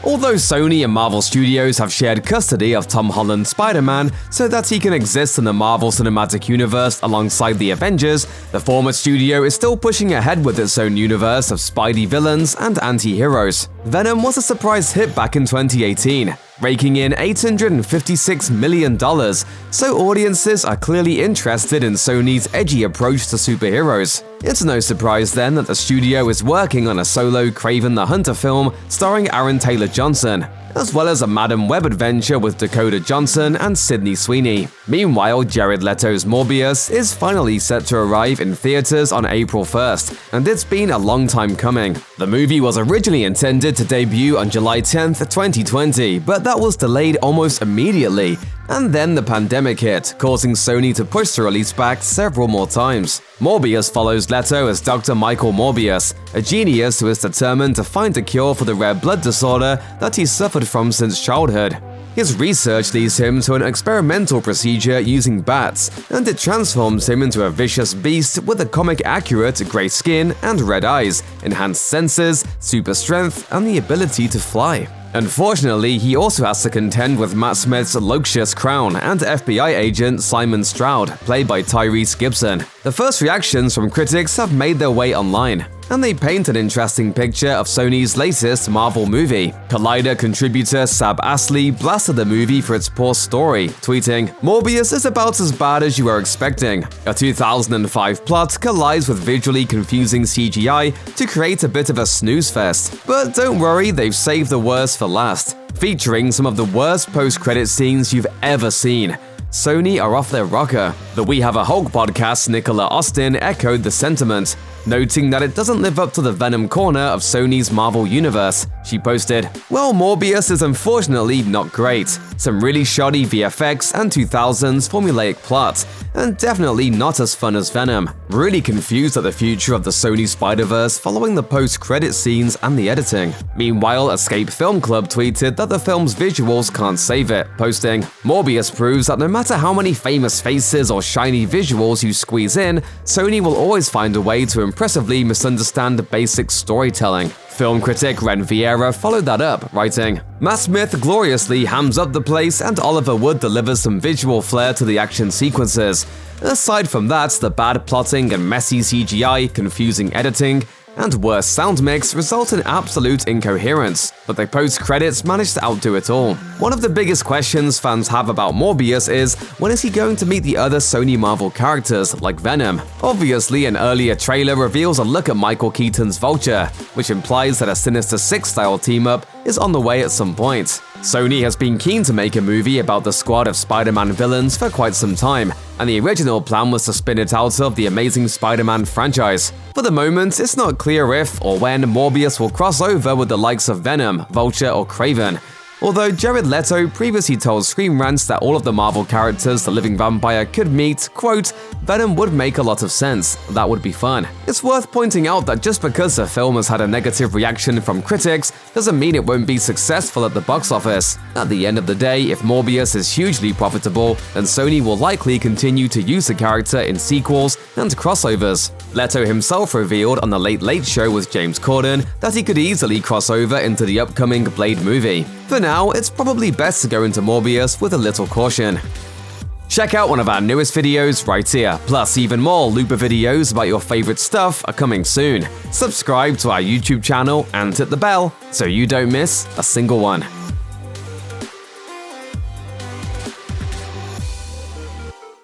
Although Sony and Marvel Studios have shared custody of Tom Holland's Spider-Man so that he can exist in the Marvel Cinematic Universe alongside the Avengers, the former studio is still pushing ahead with its own universe of Spidey villains and anti-heroes. Venom was a surprise hit back in 2018, raking in $856 million, so audiences are clearly interested in Sony's edgy approach to superheroes. It's no surprise then that the studio is working on a solo Kraven the Hunter film starring Aaron Taylor Johnson, as well as a Madam Web adventure with Dakota Johnson and Sydney Sweeney. Meanwhile, Jared Leto's Morbius is finally set to arrive in theaters on April 1st, and it's been a long time coming. The movie was originally intended to debut on July 10th, 2020, but that was delayed almost immediately. And then the pandemic hit, causing Sony to push the release back several more times. Morbius follows Leto as Dr. Michael Morbius, a genius who is determined to find a cure for the rare blood disorder that he suffered from since childhood. His research leads him to an experimental procedure using bats, and it transforms him into a vicious beast with a comic-accurate gray skin and red eyes, enhanced senses, super strength, and the ability to fly. Unfortunately, he also has to contend with Matt Smith's Loxias Crown and FBI agent Simon Stroud, played by Tyrese Gibson. The first reactions from critics have made their way online, and they paint an interesting picture of Sony's latest Marvel movie. Collider contributor Sab Astley blasted the movie for its poor story, tweeting, "Morbius is about as bad as you were expecting. A 2005 plot collides with visually confusing CGI to create a bit of a snooze fest. But don't worry, they've saved the worst for last, featuring some of the worst post-credit scenes you've ever seen. Sony are off their rocker." The We Have a Hulk podcast Nicola Austin echoed the sentiment, noting that it doesn't live up to the Venom corner of Sony's Marvel Universe. She posted, "Well, Morbius is unfortunately not great. Some really shoddy VFX and 2000s formulaic plot, and definitely not as fun as Venom. Really confused at the future of the Sony Spider-Verse following the post-credit scenes and the editing." Meanwhile, Escape Film Club tweeted that the film's visuals can't save it, posting, "Morbius proves that no matter how many famous faces or shiny visuals you squeeze in, Sony will always find a way to impressively misunderstand the basic storytelling." Film critic Ren Vieira followed that up, writing, "Matt Smith gloriously hams up the place and Oliver Wood delivers some visual flair to the action sequences. Aside from that, the bad plotting and messy CGI, confusing editing, and worse sound mix result in absolute incoherence, but the post-credits managed to outdo it all." One of the biggest questions fans have about Morbius is, when is he going to meet the other Sony Marvel characters, like Venom? Obviously, an earlier trailer reveals a look at Michael Keaton's Vulture, which implies that a Sinister Six-style team-up is on the way at some point. Sony has been keen to make a movie about the squad of Spider-Man villains for quite some time, and the original plan was to spin it out of the Amazing Spider-Man franchise. For the moment, it's not clear if or when Morbius will cross over with the likes of Venom, Vulture, or Kraven. Although Jared Leto previously told Screen Rants that all of the Marvel characters the living vampire could meet, quote, "Venom would make a lot of sense. That would be fun." It's worth pointing out that just because the film has had a negative reaction from critics doesn't mean it won't be successful at the box office. At the end of the day, if Morbius is hugely profitable, then Sony will likely continue to use the character in sequels and crossovers. Leto himself revealed on The Late Late Show with James Corden that he could easily cross over into the upcoming Blade movie. For now, it's probably best to go into Morbius with a little caution. Check out one of our newest videos right here, plus even more Looper videos about your favorite stuff are coming soon. Subscribe to our YouTube channel and hit the bell so you don't miss a single one.